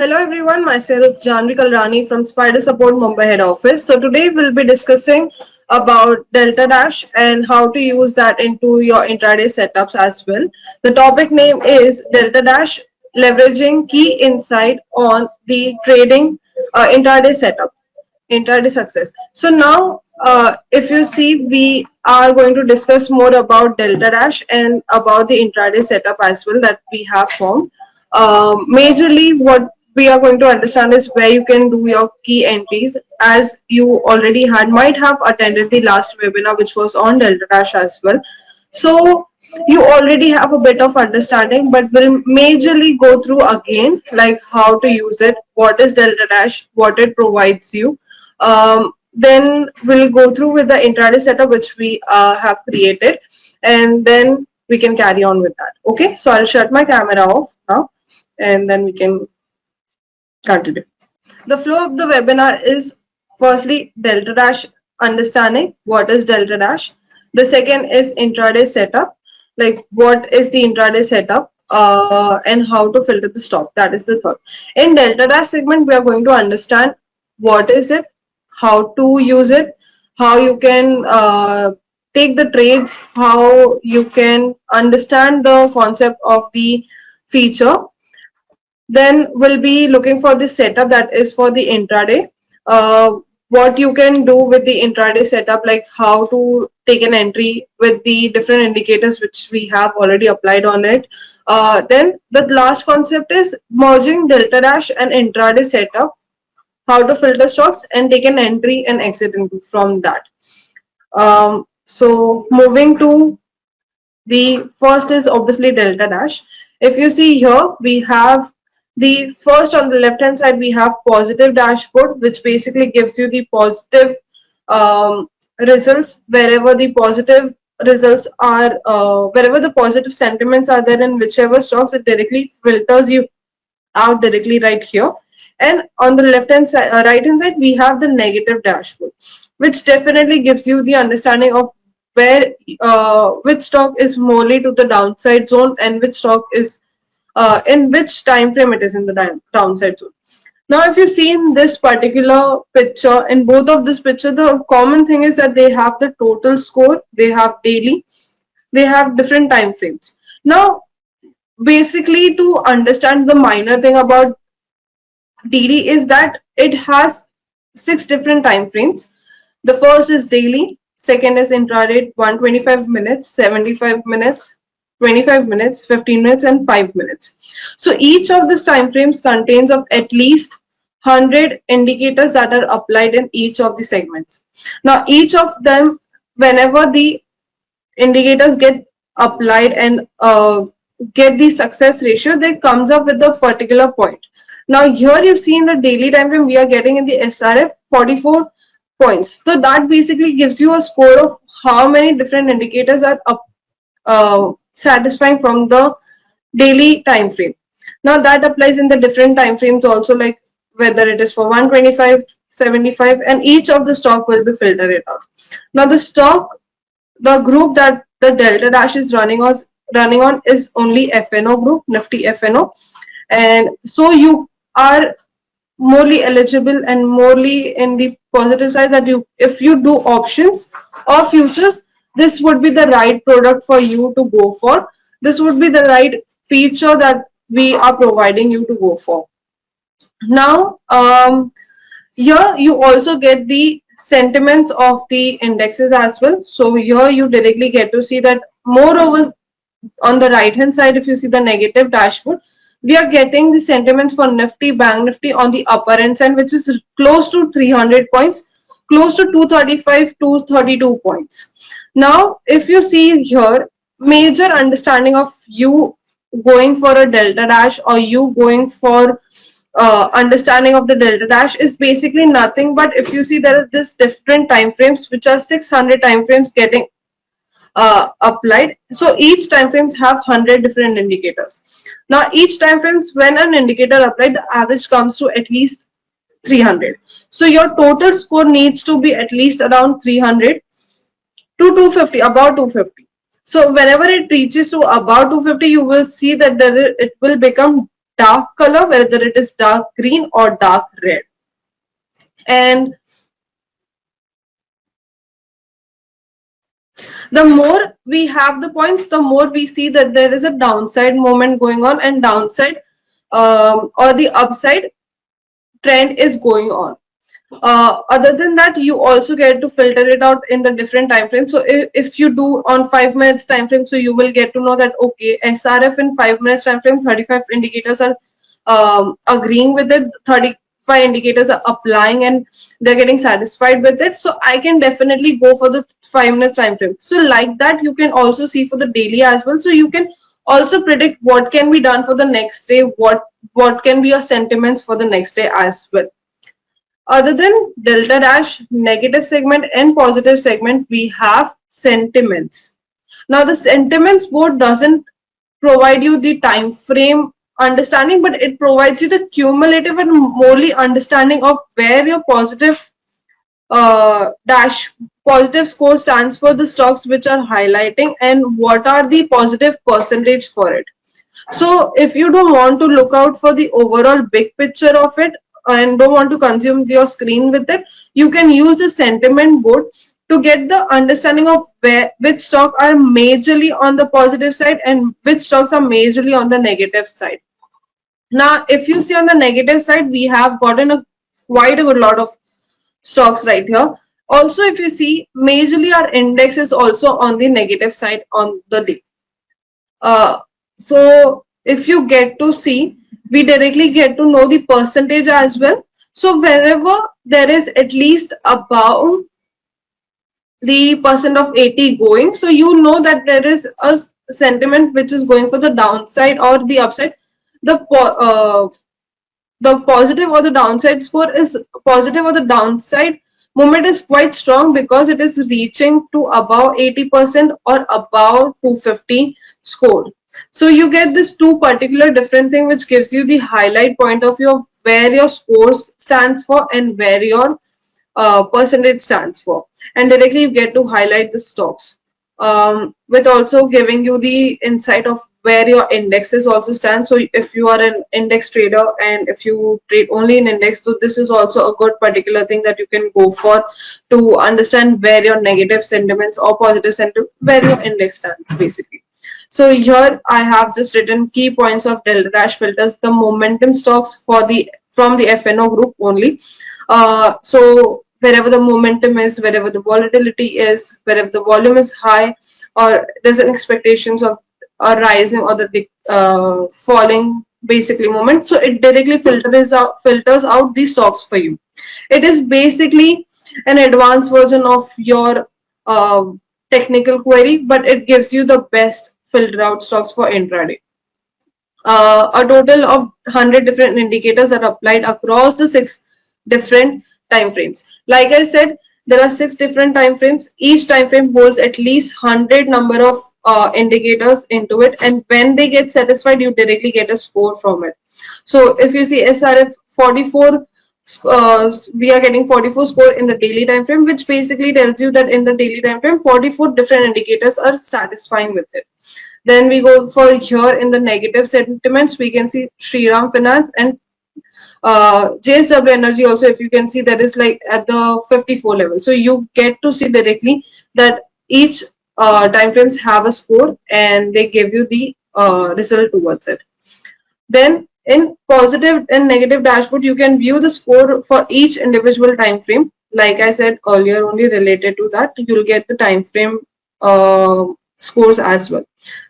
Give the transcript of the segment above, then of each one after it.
Hello everyone, myself Janvi Kalrani from Spider Support Mumbai head office. So today we'll be discussing about Delta Dash and how to use that into your intraday setups as well. The topic name is Delta Dash leveraging key insight on the trading intraday setup, intraday success. So now if you see, we are going to discuss more about Delta Dash and about the intraday setup as well that we have formed. Majorly, what we are going to understand is where you can do your key entries, as you already might have attended the last webinar which was on Delta Dash as well. So you already have a bit of understanding, but we'll majorly go through again like how to use it, what is Delta Dash, what it provides you. Then we'll go through with the intraday setup which we have created, and then we can carry on with that. Okay, so I'll shut my camera off now, and then we can continue. The flow of the webinar is firstly Delta Dash understanding what is Delta Dash. The second is intraday setup, like what is the intraday setup and how to filter the stop. That is the third. In Delta Dash segment, we are going to understand what is it, how to use it, how you can take the trades, how you can understand the concept of the feature. Then we'll be looking for the setup that is for the intraday. What you can do with the intraday setup, like how to take an entry with the different indicators which we have already applied on it. Then the last concept is merging Delta Dash and intraday setup, how to filter stocks and take an entry and exit into from that. So moving to the first is obviously Delta Dash. If you see here, we have the first on the left hand side, we have positive dashboard, which basically gives you the positive results wherever the positive results are, wherever the positive sentiments are there in whichever stocks, it directly filters you out directly right here. And on the left hand side, right hand side, we have the negative dashboard, which definitely gives you the understanding of where which stock is morely to the downside zone and which stock is in which time frame it is in the downside zone. Now, if you see in this particular picture, in both of this picture, the common thing is that they have the total score, they have daily, they have different time frames. Now, basically, to understand the minor thing about DD is that it has 6 different time frames. The first is daily, second is intraday, 125 minutes, 75 minutes, 25 minutes, 15 minutes, and 5 minutes. So each of these time frames contains of at least 100 indicators that are applied in each of the segments. Now, each of them, whenever the indicators get applied and get the success ratio, they comes up with a particular point. Now here you see in the daily time frame we are getting in the SRF 44 points. So that basically gives you a score of how many different indicators are satisfying from the daily time frame. Now that applies in the different time frames also, like whether it is for 125, 75, and each of the stock will be filtered out. Now the group that the Delta Dash is running on is only FNO group, Nifty FNO, and so you are morely eligible and morely in the positive side that you, if you do options or futures, this would be the right product for you to go for. This would be the right feature that we are providing you to go for. Now, here you also get the sentiments of the indexes as well. So here you directly get to see that, moreover, on the right hand side, if you see the negative dashboard, we are getting the sentiments for Nifty, Bank Nifty on the upper end side, which is close to 300 points, close to 235, 232 points. Now, if you see here, major understanding of you going for a Delta Dash or you going for understanding of the Delta Dash is basically nothing but, if you see, there are this different time frames which are 600 time frames getting applied. So each time frames have 100 different indicators. Now each time frames, when an indicator applied, the average comes to at least 300. So your total score needs to be at least around 300 to 250, about 250. So whenever it reaches to about 250, you will see that it will become dark color, whether it is dark green or dark red. And the more we have the points, the more we see that there is a downside moment going on, and downside or the upside trend is going on. Other than that, you also get to filter it out in the different time frames. So if you do on 5 minutes time frame, so you will get to know that okay, SRF in 5 minutes time frame, 35 indicators are agreeing with it, 35 indicators are applying and they're getting satisfied with it. So I can definitely go for the 5 minutes time frame. So like that, you can also see for the daily as well. So you can also predict what can be done for the next day, what can be your sentiments for the next day as well. Other than delta dash, negative segment and positive segment, we have sentiments. Now the sentiments board doesn't provide you the time frame understanding, but it provides you the cumulative and morely understanding of where your dash positive score stands for the stocks which are highlighting and what are the positive percentage for it. So if you don't want to look out for the overall big picture of it and don't want to consume your screen with it, you can use the sentiment board to get the understanding of which stock are majorly on the positive side and which stocks are majorly on the negative side. Now, if you see on the negative side, we have gotten a quite a good lot of stocks right here. Also, if you see, majorly our index is also on the negative side on the day. Uh, so if you get to see, we directly get to know the percentage as well. So wherever there is at least about the percent of 80 going, so you know that there is a sentiment which is going for the downside or the upside. The positive or the downside score is positive or the downside movement is quite strong because it is reaching to above 80% or above 250 score. So you get this two particular different thing which gives you the highlight point of view of where your scores stands for and where your percentage stands for, and directly you get to highlight the stocks, with also giving you the insight of where your indexes also stand. So if you are an index trader and if you trade only in index, so this is also a good particular thing that you can go for to understand where your negative sentiments or positive sentiment, where your index stands basically. So here I have just written key points of delta dash filters, the momentum stocks for the from the FNO group only. So wherever the momentum is, wherever the volatility is, wherever the volume is high, or there's an expectations of a rising or the falling basically moment. So it directly filters out these stocks for you. It is basically an advanced version of your uh, technical query, but it gives you the best filter out stocks for intraday. A total of 100 different indicators are applied across the 6 different time frames. Like I said, there are 6 different time frames. Each time frame holds at least 100 number of indicators into it, and when they get satisfied, you directly get a score from it. So if you see SRF 44, we are getting 44 score in the daily time frame, which basically tells you that in the daily time frame 44 different indicators are satisfying with it. Then we go for here in the negative sentiments, we can see Shriram Finance and JSW Energy also. If you can see, that is like at the 54 level. So you get to see directly that each time frames have a score and they give you the result towards it. Then in positive and negative dashboard, you can view the score for each individual time frame. Like I said earlier, only related to that, you'll get the time frame uh, scores as well.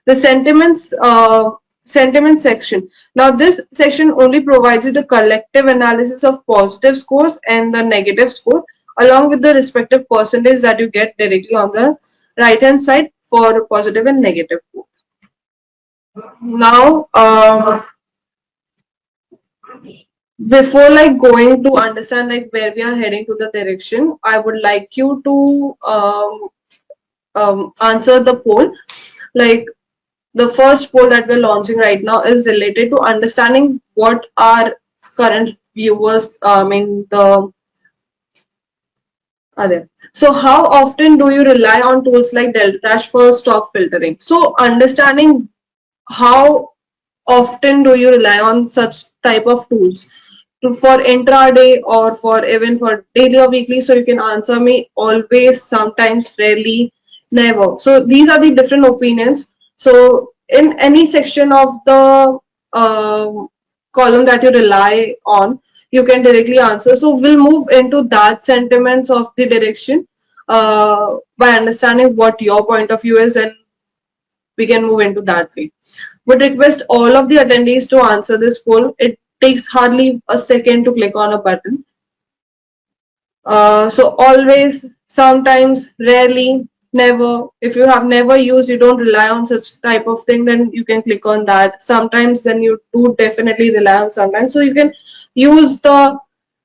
The sentiment section. Now this section only provides you the collective analysis of positive scores and the negative score, along with the respective percentage that you get directly on the right hand side for positive and negative both. Now, before like going to understand like where we are heading to the direction, I would like you to answer the poll. Like the first poll that we're launching right now is related to understanding what our current viewers, I mean the are there. So how often do you rely on tools like Delta Dash for stock filtering? So understanding how often do you rely on such type of tools for intraday or for even for daily or weekly? So you can answer me always, sometimes, rarely, never. So these are the different opinions. So in any section of the column that you rely on, you can directly answer. So we'll move into that sentiments of the direction by understanding what your point of view is, and we can move into that way. Would request all of the attendees to answer this poll. It takes hardly a second to click on a button. So always, sometimes, rarely, never. If you have never used, you don't rely on such type of thing, then you can click on that. Sometimes, then you do definitely rely on sometimes. So you can use the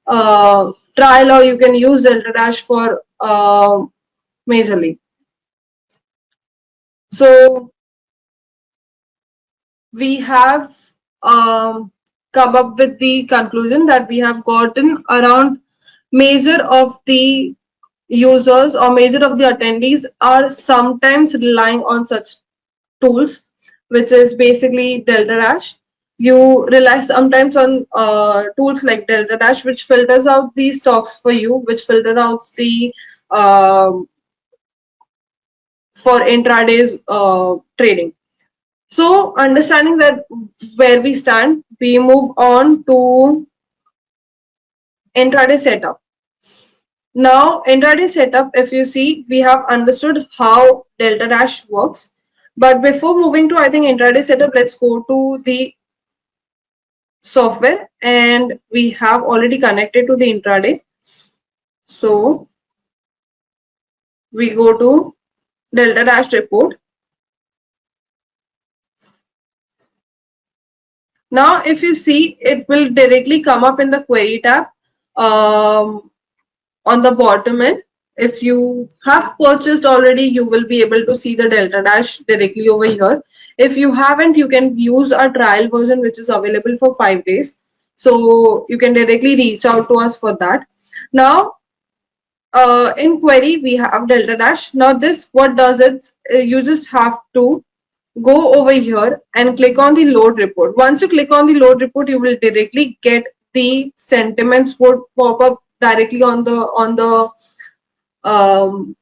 trial, or you can use Delta Dash for majorly. So we have come up with the conclusion that we have gotten around major of the users or major of the attendees are sometimes relying on such tools, which is basically Delta Dash. You rely sometimes on tools like Delta Dash, which filters out the stocks for you, which filter out the for intraday's trading. So, understanding that where we stand, we move on to intraday setup. Now, intraday setup, if you see, we have understood how Delta Dash works. But before moving to, I think, intraday setup, let's go to the software, and we have already connected to the intraday. So, we go to Delta Dash report. Now, if you see, it will directly come up in the query tab. On the bottom end, if you have purchased already, you will be able to see the Delta Dash directly over here. If you haven't, you can use our trial version, which is available for 5 days. So you can directly reach out to us for that. Now, in query, we have Delta Dash. Now, this what does it? You just have to go over here and click on the load report. Once you click on the load report, you will directly get the sentiments would pop up directly on the um,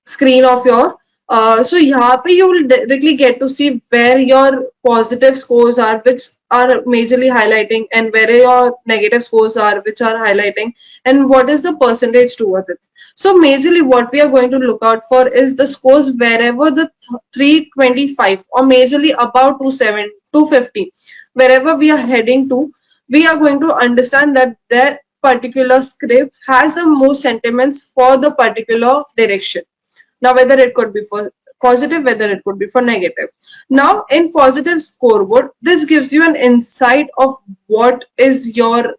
screen of your so यहाँ पे you will directly get to see where your positive scores are, which are majorly highlighting, and where your negative scores are, which are highlighting, and what is the percentage towards it. So majorly what we are going to look out for is the scores wherever the 325 or majorly about 250, wherever we are heading to, we are going to understand that that particular script has the most sentiments for the particular direction. Now, whether it could be for positive, whether it could be for negative. Now, in positive scoreboard, this gives you an insight of what is your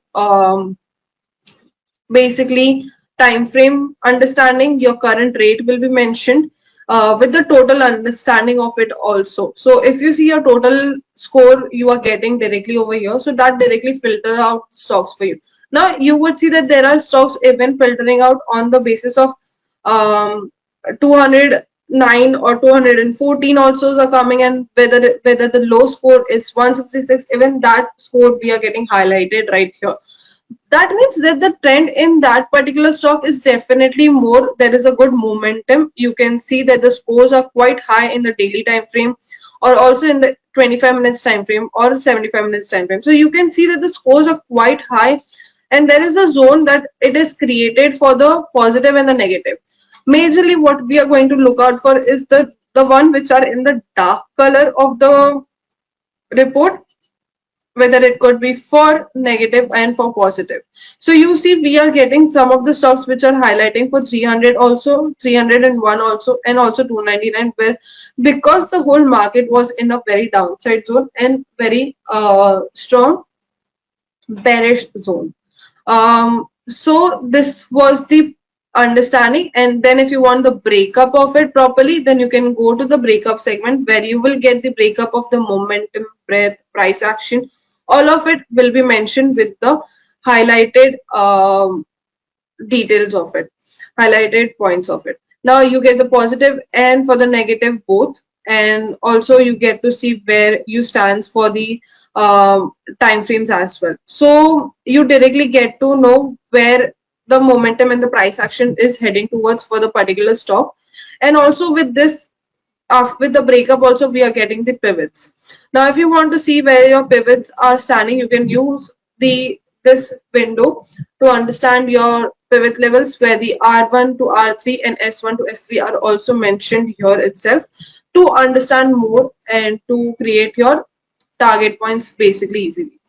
basically time frame understanding. Your current rate will be mentioned with the total understanding of it also. So if you see your total score you are getting directly over here, so that directly filter out stocks for you. Now you would see that there are stocks even filtering out on the basis of um, 209 or 214 also are coming, and whether the low score is 166, even that score we are getting highlighted right here. That means that the trend in that particular stock is definitely more. There is a good momentum. You can see that the scores are quite high in the daily time frame, or also in the 25 minutes time frame or 75 minutes time frame. So you can see that the scores are quite high, and there is a zone that it is created for the positive and the negative. Majorly what we are going to look out for is the one which are in the dark color of the report, whether it could be for negative and for positive. So you see we are getting some of the stocks which are highlighting for 300 also, 301 also, and also 299, where because the whole market was in a very downside zone and very strong bearish zone. So this was the understanding, and then if you want the breakup of it properly, then you can go to the breakup segment where you will get the breakup of the momentum, breadth, price action. All of it will be mentioned with the highlighted details of it, highlighted points of it. Now you get the positive and for the negative both. and also you get to see where you stands for the um, time frames as well. So you directly get to know where the momentum and the price action is heading towards for the particular stock. And also with this, with the breakup also we are getting the pivots. Now if you want to see where your pivots are standing, you can use the this window to understand your pivot levels, where the R1 to R3 and S1 to S3 are also mentioned here itself, to understand more and to create your target points basically easily.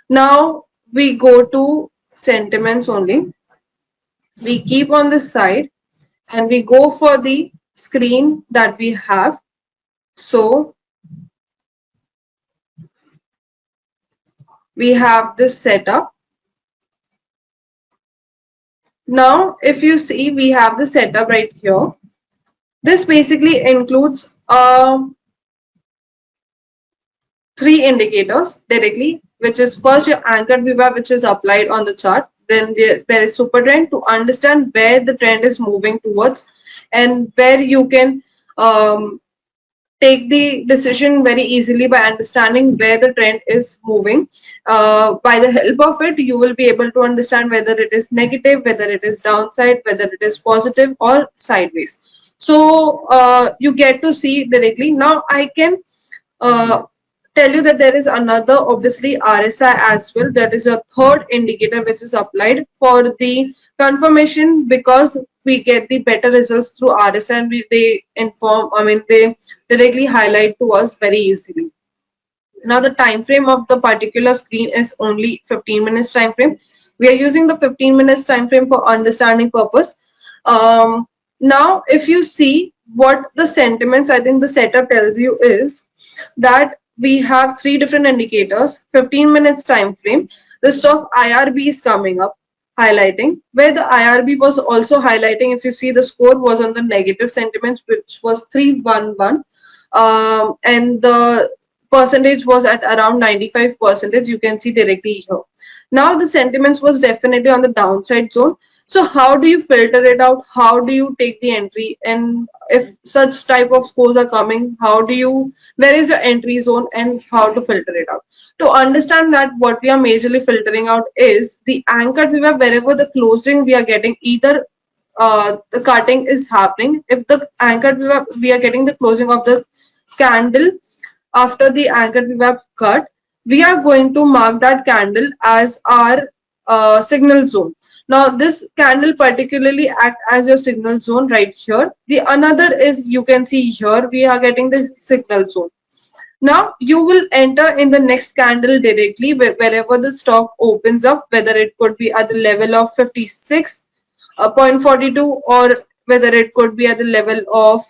Now we go to sentiments only. We keep on this side and we go for the screen that we have. So we have this setup. Now, if you see, we have the setup right here. This basically includes three indicators directly, which is first your anchored VWAP, which is applied on the chart. Then there is super trend to understand where the trend is moving towards, and where you can take the decision very easily by understanding where the trend is moving. By the help of it, you will be able to understand whether it is negative, whether it is downside, whether it is positive or sideways. So you get to see directly. Now I can uh, tell you that there is another, obviously, RSI as well. That is a third indicator which is applied for the confirmation, because we get the better results through RSI, and they inform, I mean, they directly highlight to us very easily. Now the time frame of the particular screen is only 15 minutes time frame. We are using the 15 minutes time frame for understanding purpose. Now if you see what the sentiments, I think the setup tells you is that we have three different indicators. 15 minutes time frame, the stock IRB is coming up, highlighting, where the IRB was also highlighting. If you see, the score was on the negative sentiments, which was 311, and the percentage was at around 95%. You can see directly here. Now the sentiments was definitely on the downside zone. So how do you filter it out? How do you take the entry? And if such type of scores are coming, how do you, where is your entry zone and how to filter it out? To understand that, what we are majorly filtering out is the anchored VWAP. Wherever the closing we are getting, either the cutting is happening. If the anchored VWAP, we are getting the closing of the candle after the anchor VWAP cut, we are going to mark that candle as our signal zone. Now this candle particularly act as your signal zone right here. The another is, you can see here, we are getting the signal zone. Now you will enter in the next candle directly wherever the stock opens up, whether it could be at the level of 56.42, or whether it could be at the level of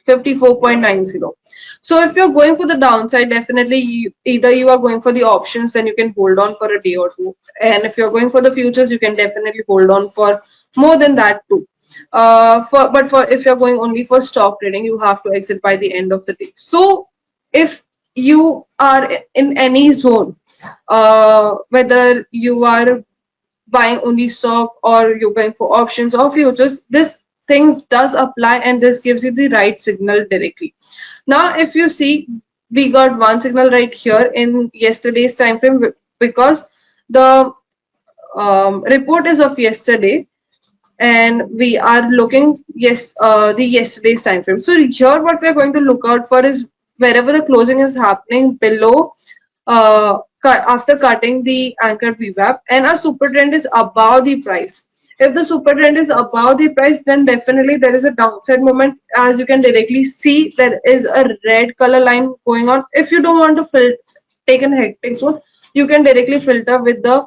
54.90. So if you're going for the downside, definitely either you are going for the options, then you can hold on for a day or two. And if you're going for the futures, you can definitely hold on for more than that too. But for if you're going only for stock trading, you have to exit by the end of the day. So if you are in any zone, whether you are buying only stock or you're going for options or futures, this things does apply, and this gives you the right signal directly. Now if you see, we got one signal right here in yesterday's time frame, because the report is of yesterday, and we are looking, yes, the yesterday's time frame. So here what we're going to look out for is wherever the closing is happening below, after cutting the anchor VWAP, and our super trend is above the price. If the super trend is above the price, then definitely there is a downside moment. As you can directly see, there is a red color line going on. If you don't want to take an hectic zone, you can directly filter with the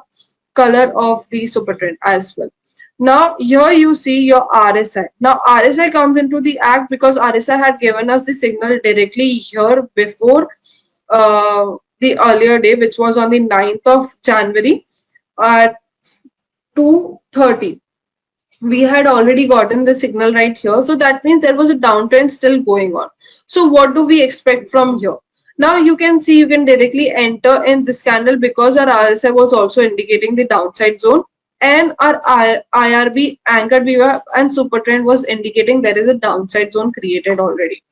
color of the super trend as well. Now here you see your RSI. Now RSI comes into the act because RSI had given us the signal directly here before the earlier day, which was on the 9th of January at 2:30. We had already gotten the signal right here. So that means there was a downtrend still going on. So what do we expect from here? Now you can see, you can directly enter in this candle because our RSI was also indicating the downside zone, and our IRB, anchored VWAP and super trend was indicating there is a downside zone created already.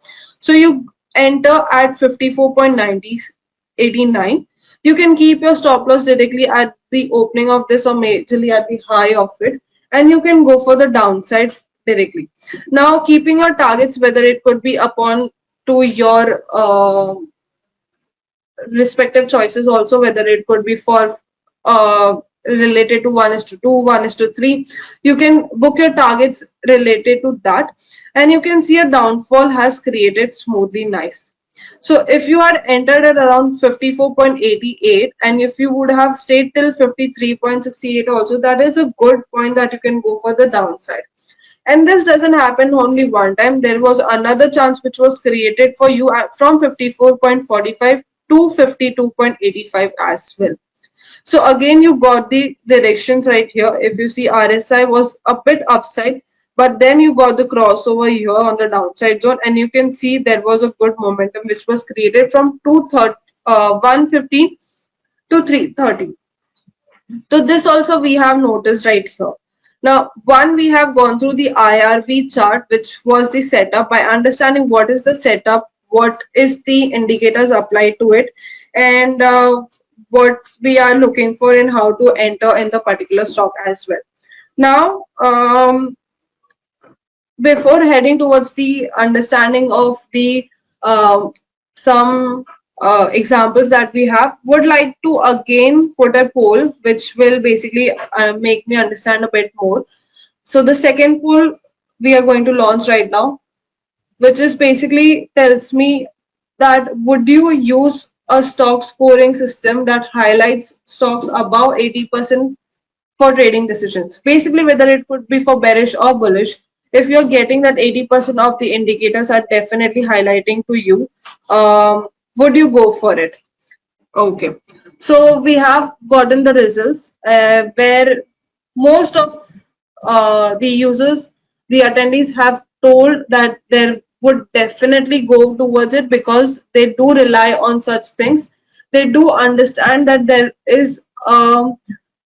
So you enter at 54.9089. You can keep your stop loss directly at the opening of this or majorly at the high of it, and you can go for the downside directly. Now, keeping your targets, whether it could be upon to your respective choices also, whether it could be for related to 1 is to 2, 1 is to 3. You can book your targets related to that, and you can see a downfall has created smoothly nice. So if you had entered at around 54.88 and if you would have stayed till 53.68 also, that is a good point that you can go for the downside. And this doesn't happen only one time. There was another chance which was created for you from 54.45 to 52.85 as well. So again, you got the directions right here. If you see, RSI was a bit upside, but then you got the crossover here on the downside zone, and you can see there was a good momentum which was created from 115 to 330. So this also we have noticed right here. Now, one, we have gone through the IRV chart, which was the setup, by understanding what is the setup, what is the indicators applied to it, and what we are looking for and how to enter in the particular stock as well. Now, before heading towards the understanding of the some examples that we have, would like to again put a poll which will basically make me understand a bit more. So the second poll we are going to launch right now, which is basically tells me that would you use a stock scoring system that highlights stocks above 80% for trading decisions. Basically, whether it could be for bearish or bullish, if you're getting that 80% of the indicators are definitely highlighting to you, would you go for it? Okay, so we have gotten the results where most of the users, the attendees have told that they would definitely go towards it because they do rely on such things. They do understand that there is,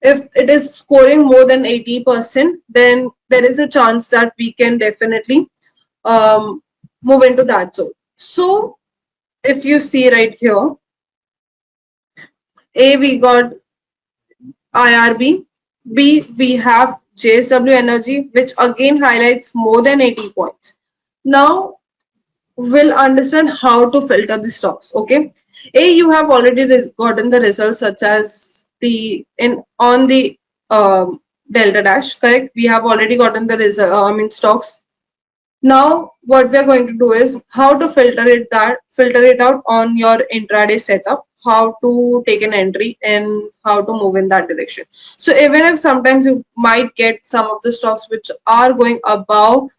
if it is scoring more than 80%, then there is a chance that we can definitely move into that zone. So if you see right here, A, we got IRB. B, we have JSW Energy, which again highlights more than 80 points. Now we'll understand how to filter the stocks. Okay. A, you have already gotten the results such as the in on the Delta Dash, correct? We have already gotten the result, stocks. Now, what we are going to do is how to filter it out on your intraday setup, how to take an entry and how to move in that direction. So even if sometimes you might get some of the stocks which are going above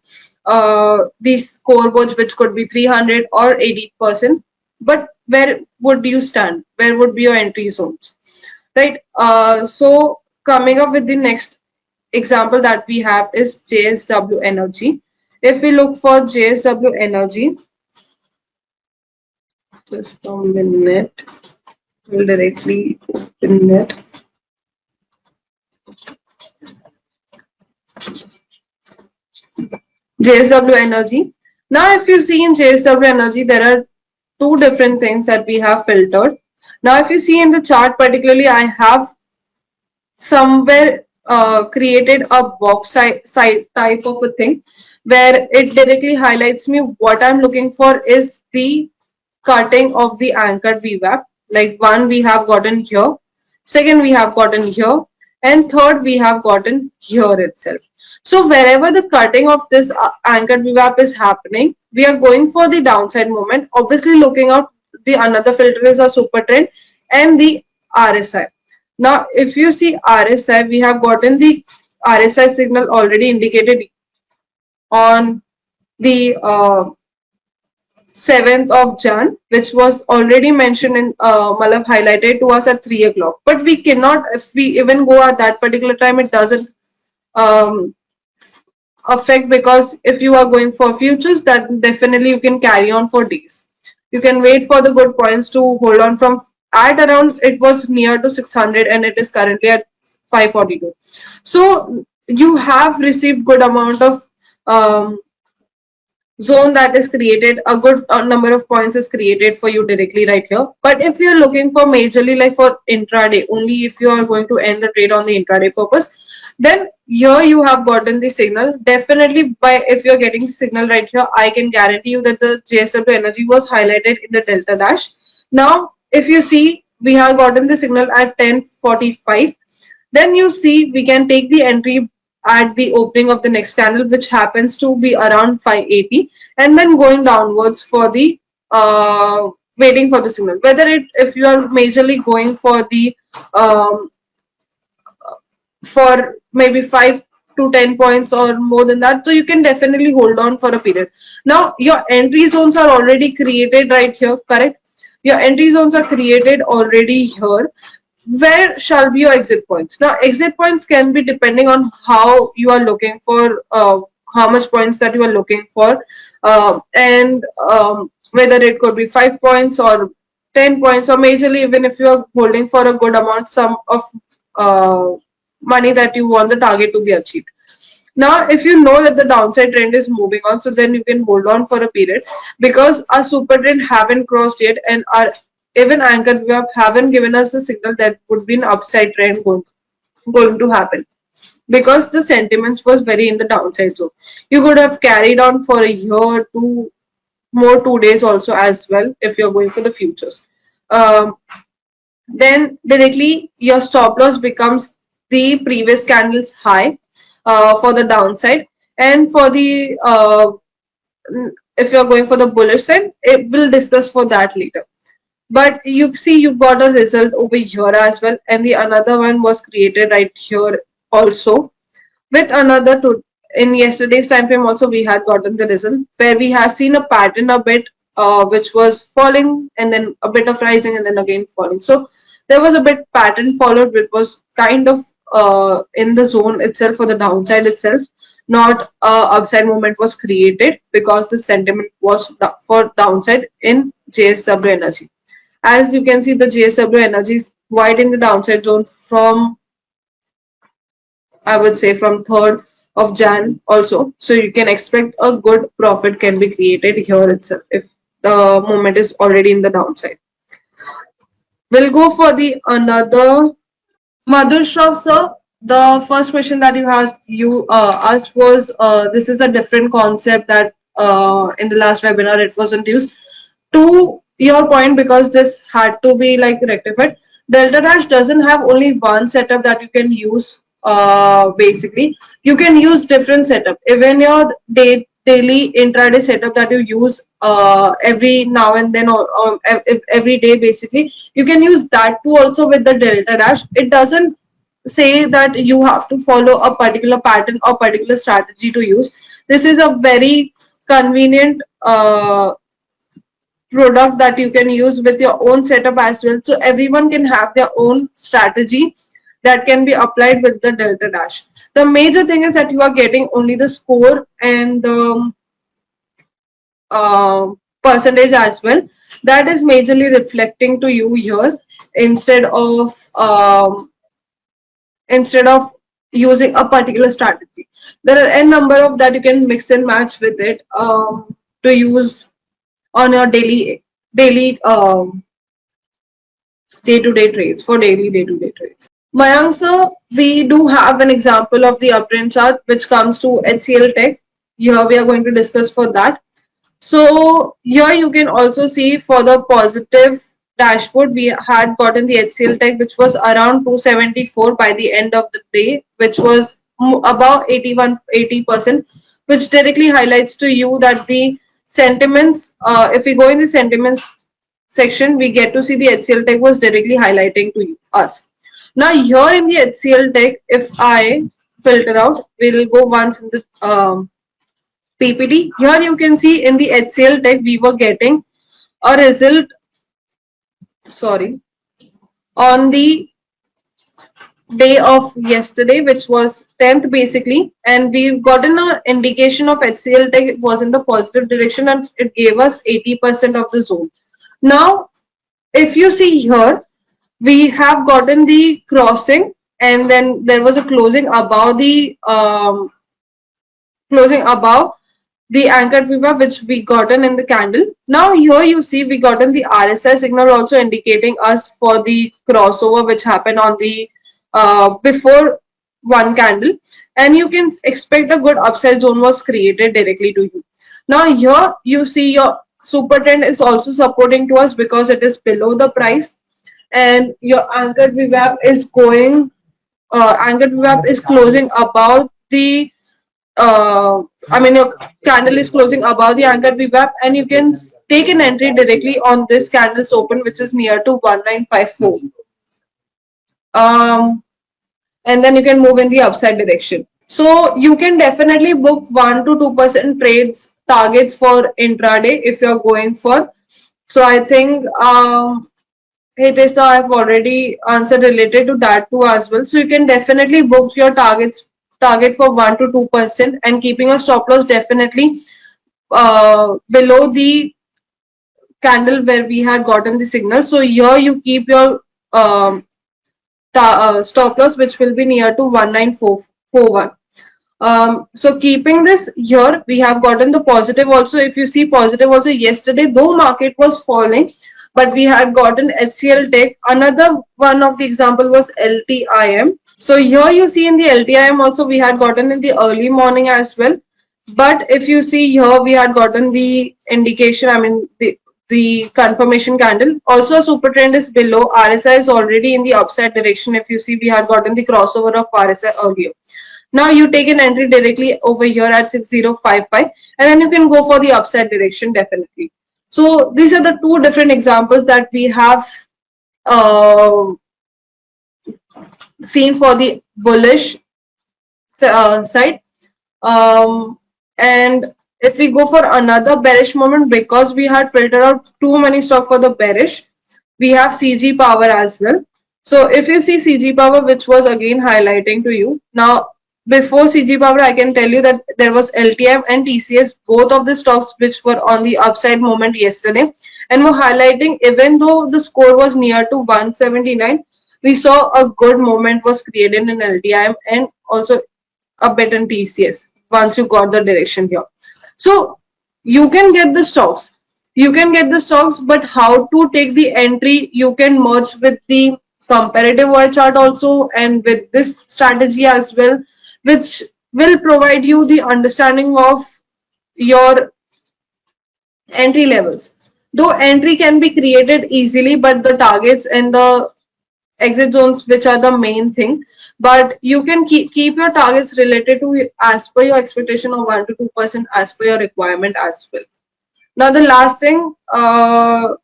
these scoreboards, which could be 300 or 80%, but where would you stand? Where would be your entry zones? Right? So coming up with the next example that we have is JSW Energy. If we look for JSW Energy, just a minute, we'll directly open it. JSW Energy. Now, if you see in JSW Energy, there are two different things that we have filtered. Now, if you see in the chart, particularly, I have somewhere created a box side type of a thing where it directly highlights me what I'm looking for is the cutting of the anchored VWAP. Like one we have gotten here, second we have gotten here, and third we have gotten here itself. So wherever the cutting of this anchored VWAP is happening, we are going for the downside movement. Obviously, looking out the another filter is a super trend and the RSI. Now, if you see RSI, we have gotten the RSI signal already indicated on the 7th of Jan, which was already mentioned in Malab highlighted to us at 3 o'clock. But we cannot, if we even go at that particular time, it doesn't um, affect, because if you are going for futures, that definitely you can carry on for days. You can wait for the good points to hold on from at around, it was near to 600 and it is currently at 542. So you have received good amount of um, zone that is created, a good number of points is created for you directly right here. But if you're looking for majorly like for intraday, only if you are going to end the trade on the intraday purpose, then here you have gotten the signal. Definitely, by if you're getting the signal right here, I can guarantee you that the JSW energy was highlighted in the delta dash. Now if you see, we have gotten the signal at 10:45. Then you see we can take the entry at the opening of the next candle, which happens to be around 580, and then going downwards for the waiting for the signal. Whether it if you are majorly going um, for maybe 5 to 10 points or more than that, so you can definitely hold on for a period. Now your entry zones are already created right here, correct? Your entry zones are created already here. Where shall be your exit points? Now exit points can be depending on how you are looking for, how much points that you are looking for, and whether it could be 5 points or 10 points, or majorly even if you are holding for a good amount sum of uh, money that you want the target to be achieved. Now, if you know that the downside trend is moving on, so then you can hold on for a period, because our super trend haven't crossed yet, and our even anchor wave haven't given us a signal that would be an upside trend going to happen, because the sentiments was very in the downside zone. You could have carried on for a year, 2 days also as well if you're going for the futures. Um, then directly your stop loss becomes the previous candle's high for the downside, and for the if you're going for the bullish side, it will discuss for that later. But you see you've got a result over here as well, and the another one was created right here also, with another to in yesterday's time frame also we had gotten the result where we have seen a pattern a bit, which was falling and then a bit of rising and then again falling. So there was a bit pattern followed, which was kind of in the zone itself for the downside itself. Not upside movement was created because the sentiment was for downside in JSW energy. As you can see, the JSW energy is wide in the downside zone from, I would say, from 3rd of Jan also. So you can expect a good profit can be created here itself if the moment is already in the downside. We'll go for the another. Madhur Shroff, sir, the first question that you asked was, this is a different concept that in the last webinar it was introduced. To your point, because this had to be like rectified, Delta Dash doesn't have only one setup that you can use. Basically, you can use different setup. Even your daily intraday setup that you use every now and then, or every day, basically you can use that too also with the Delta Dash. It doesn't say that you have to follow a particular pattern or particular strategy to use. This is a very convenient product that you can use with your own setup as well. So everyone can have their own strategy that can be applied with the Delta Dash. The major thing is that you are getting only the score and the percentage as well. That is majorly reflecting to you here, instead of instead of using a particular strategy. There are n number of that you can mix and match with it to use on your daily day-to-day trades for daily day-to-day trades. Mayank sir, we do have an example of the uptrend chart which comes to HCL Tech. Here we are going to discuss for that. So here you can also see for the positive dashboard, we had gotten the HCL Tech, which was around 274 by the end of the day, which was about 80%, which directly highlights to you that the sentiments, if we go in the sentiments section, we get to see the HCL Tech was directly highlighting to us. Now here in the HCL Tech, if I filter out, we'll go once in the PPT. Here you can see in the HCL Tech we were getting a result, sorry, on the day of yesterday, which was 10th basically, and we've gotten an indication of HCL Tech was in the positive direction and it gave us 80% of the zone. Now, if you see here, we have gotten the crossing and then there was a closing above the anchored VWAP which we gotten in the candle. Now here you see we gotten the RSI signal also indicating us for the crossover which happened on the before one candle, and you can expect a good upside zone was created directly to you. Now here you see your super trend is also supporting to us because it is below the price, and your anchored VWAP is going anchored VWAP is closing above the your candle is closing above the anchored VWAP, and you can take an entry directly on this candle's open, which is near to 1954. Um, and then you can move in the upside direction. So you can definitely book 1 to 2% trades targets for intraday if you're going for. So I think hey Testa, I've already answered related to that too as well. So you can definitely book your target for 1 to 2% and keeping a stop loss definitely below the candle where we had gotten the signal. So here you keep your stop loss which will be near to 19441. So keeping this here, we have gotten the positive also. If you see positive also yesterday, though market was falling, but we had gotten HCL Tech. Another one of the example was LTIM. So here you see in the LTIM also we had gotten in the early morning as well. But if you see here, we had gotten the indication, the confirmation candle. Also, super trend is below. RSI is already in the upside direction. If you see, we had gotten the crossover of RSI earlier. Now you take an entry directly over here at 6055, and then you can go for the upside direction definitely. So these are the two different examples that we have uh, seen for the bullish side. Um, and if we go for another bearish moment, because we had filtered out too many stock for the bearish, we have CG Power as well. So if you see CG Power, which was again highlighting to you. Now, before CG Power, I can tell you that there was LTM and TCS, both of the stocks which were on the upside moment yesterday and were highlighting, even though the score was near to 179, we saw a good moment was created in LTM and also a bit in TCS once you got the direction here. So you can get the stocks. You can get the stocks, but how to take the entry, you can merge with the comparative wire chart also and with this strategy as well, which will provide you the understanding of your entry levels. Though entry can be created easily, but the targets and the exit zones which are the main thing, but you can keep your targets related to as per your expectation of 1 to 2% as per your requirement as well. Now the last thing,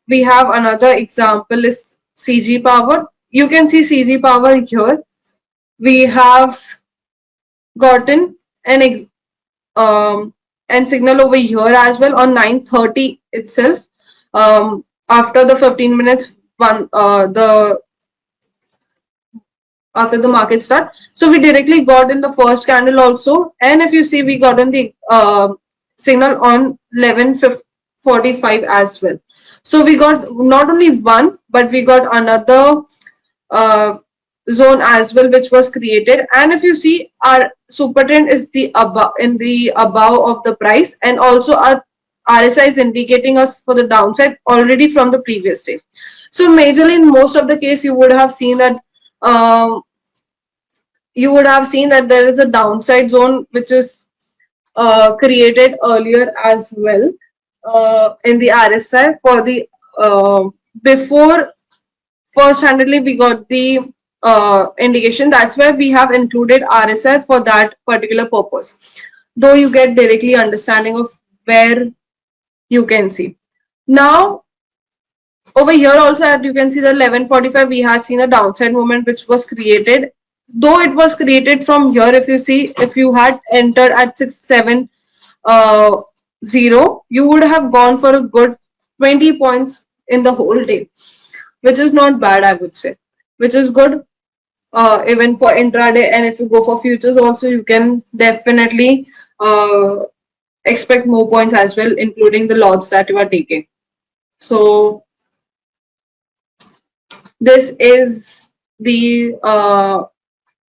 we have another example is CG Power. You can see CG Power here. We have gotten an and signal over here as well on 9:30 itself. After the 15 minutes one the after the market start. So we directly got in the first candle also, and if you see, we got in the signal on 11:45 as well. So we got not only one, but we got another uh, zone as well, which was created. And if you see, our super trend is the above in the above of the price, and also our RSI is indicating us for the downside already from the previous day. So majorly in most of the case, you would have seen that um, there is a downside zone which is created earlier as well in the RSI for the before first handedly we got the indication. That's why we have included RSI for that particular purpose. Though you get directly understanding of where you can see. Now over here also, as you can see the 11:45, we had seen a downside movement which was created. Though it was created from here, if you see, if you had entered at 670, you would have gone for a good 20 points in the whole day, which is not bad, I would say, which is good even for intraday. And if you go for futures also, you can definitely expect more points as well, including the lots that you are taking. So this is the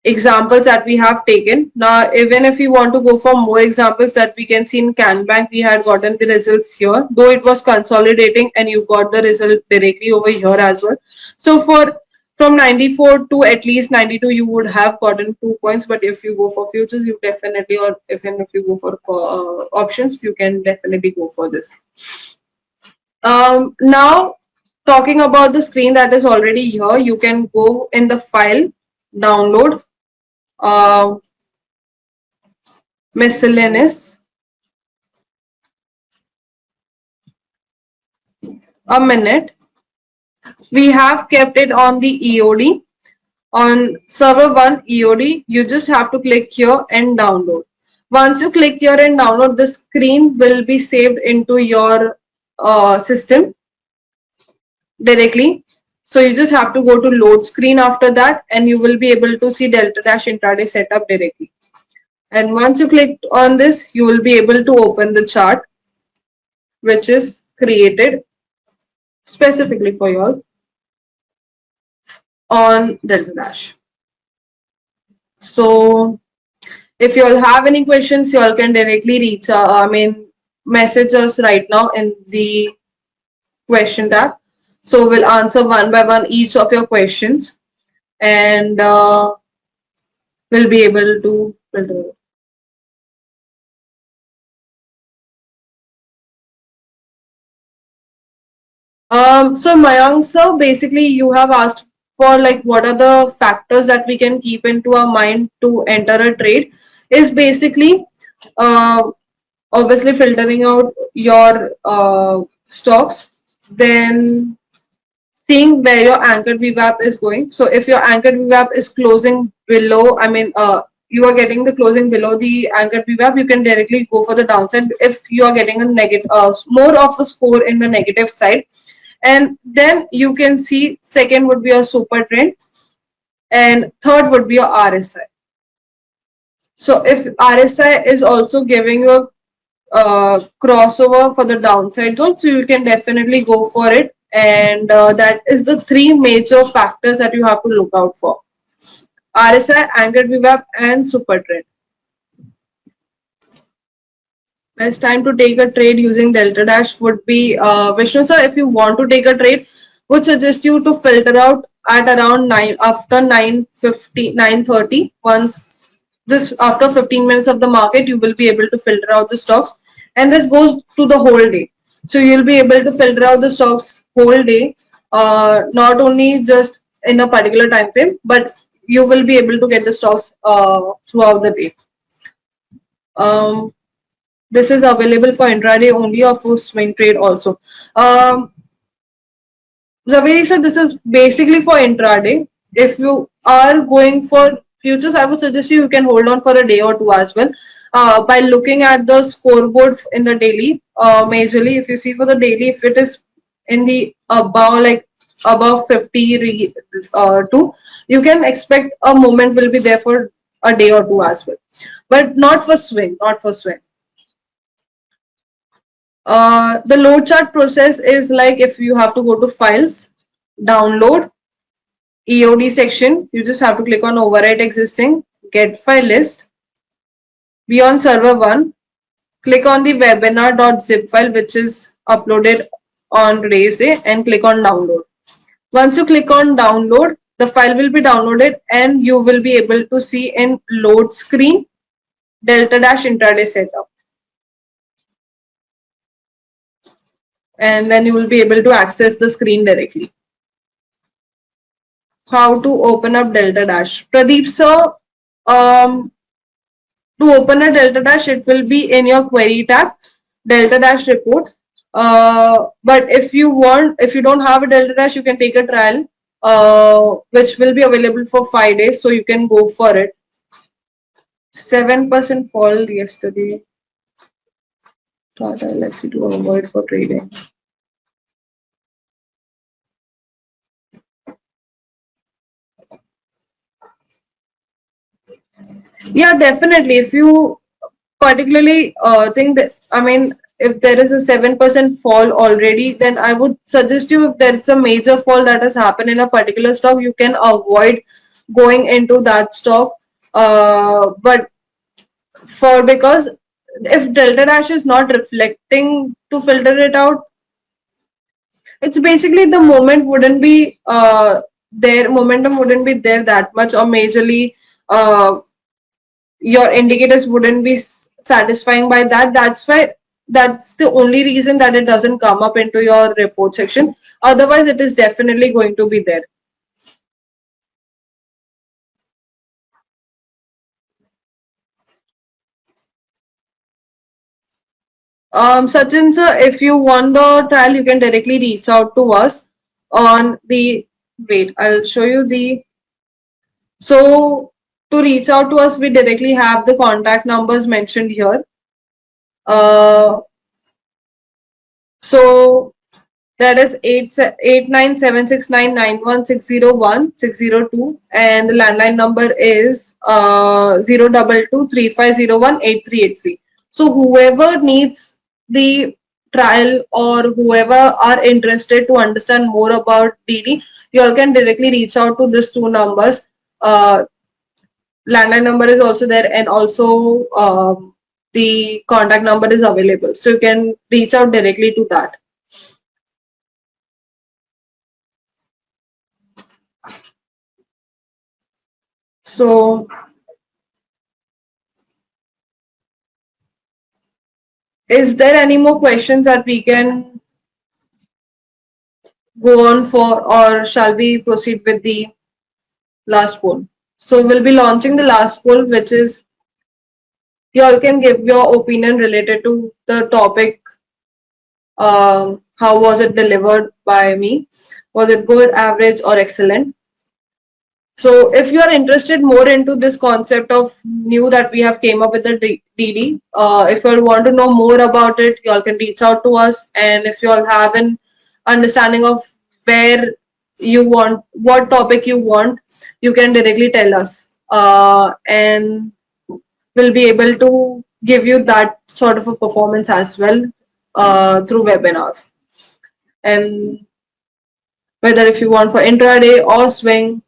examples that we have taken. Now, even if you want to go for more examples that we can see in CanBank, we had gotten the results here, though it was consolidating and you got the result directly over here as well. So for from 94 to at least 92, you would have gotten 2 points. But if you go for futures, you definitely, or even if you go for options, you can definitely go for this. Now, talking about the screen that is already here, you can go in the file, download, uh, miscellaneous, a minute. We have kept it on the EOD. On server 1 EOD, you just have to click here and download. Once you click here and download, the screen will be saved into your system directly. So you just have to go to load screen after that, and you will be able to see Delta Dash intraday setup directly. And once you click on this, you will be able to open the chart, which is created specifically for you all on Delta Dash. So if you all have any questions, you all can directly message us right now in the question tab. So we'll answer one by one each of your questions, and we'll be able to filter it. So Mayank sir, basically you have asked for like what are the factors that we can keep into our mind to enter a trade, is basically uh, obviously filtering out your stocks, then seeing where your anchored VWAP is going. So if your anchored VWAP is closing below, you are getting the closing below the anchored VWAP, you can directly go for the downside. If you are getting a negative, more of the score in the negative side, and then you can see second would be a super trend, and third would be your RSI. So if RSI is also giving you a crossover for the downside zone, so you can definitely go for it, and that is the three major factors that you have to look out for: RSI, anchored VWAP, and super trend. Best time to take a trade using Delta Dash would be Vishnu sir. If you want to take a trade, would suggest you to filter out at around 9 after 9:50, 9:30. Once this after 15 minutes of the market, you will be able to filter out the stocks, and this goes to the whole day. So you'll be able to filter out the stocks whole day, not only just in a particular time frame, but you will be able to get the stocks throughout the day. Um, this is available for intraday only or for swing trade also. Zaveri said this is basically for intraday. If you are going for futures, I would suggest you can hold on for a day or two as well. By looking at the scoreboard in the daily, majorly, if you see for the daily, if it is in the above 50 two, you can expect a moment will be there for a day or two as well, but not for swing, not for swing. The load chart process is like if you have to go to files, download, EOD section, you just have to click on overwrite existing, get file list, be on server 1, click on the webinar.zip file which is uploaded on today's day, and click on download. Once you click on download, the file will be downloaded and you will be able to see in load screen Delta Dash intraday setup. And then you will be able to access the screen directly. How to open up Delta Dash? Pradeep sir, to open a Delta Dash, it will be in your query tab, Delta Dash report. But if you don't have a Delta Dash, you can take a trial, which will be available for 5 days. So you can go for it. 7% fall yesterday. Let's see to avoid for trading. Yeah, definitely. If you particularly think that, if there is a 7% fall already, then I would suggest you, if there is a major fall that has happened in a particular stock, you can avoid going into that stock. But for because if delta dash is not reflecting to filter it out, it's basically the moment wouldn't be there, momentum wouldn't be there that much, or majorly uh, your indicators wouldn't be satisfying by that. That's why, that's the only reason that it doesn't come up into your report section. Otherwise it is definitely going to be there. Sachin sir, if you want the trial, you can directly reach out to us on the, wait, I'll show you the, so to reach out to us, we directly have the contact numbers mentioned here. Uh, so that is 8976991601 and the landline number is 02235018383. So whoever needs the trial or whoever are interested to understand more about DD, you all can directly reach out to these two numbers. Uh, Landline number is also there, and also the contact number is available, so you can reach out directly to that. So is there any more questions that we can go on for, or shall we proceed with the last poll? So we'll be launching the last poll, which is you all can give your opinion related to the topic. How was it delivered by me? Was it good, average, or excellent? So if you are interested more into this concept of new that we have came up with the DD, if you all want to know more about it, you all can reach out to us. And if you all have an understanding of where you want, what topic you want, you can directly tell us. And we'll be able to give you that sort of a performance as well through webinars. And whether if you want for intraday or swing,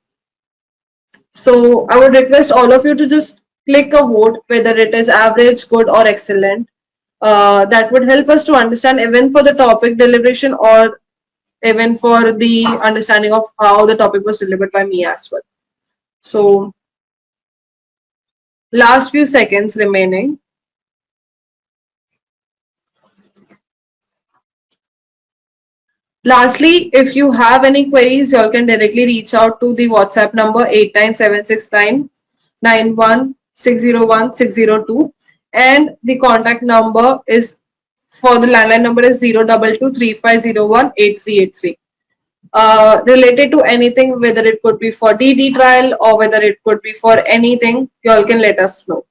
so I would request all of you to just click a vote, whether it is average, good, or excellent. That would help us to understand even for the topic deliberation or even for the understanding of how the topic was delivered by me as well. So last few seconds remaining. Lastly, if you have any queries, you all can directly reach out to the WhatsApp number 8976991601602, and the contact number is, for the landline number is 02235018383. Related to anything, whether it could be for DD trial or whether it could be for anything, you all can let us know.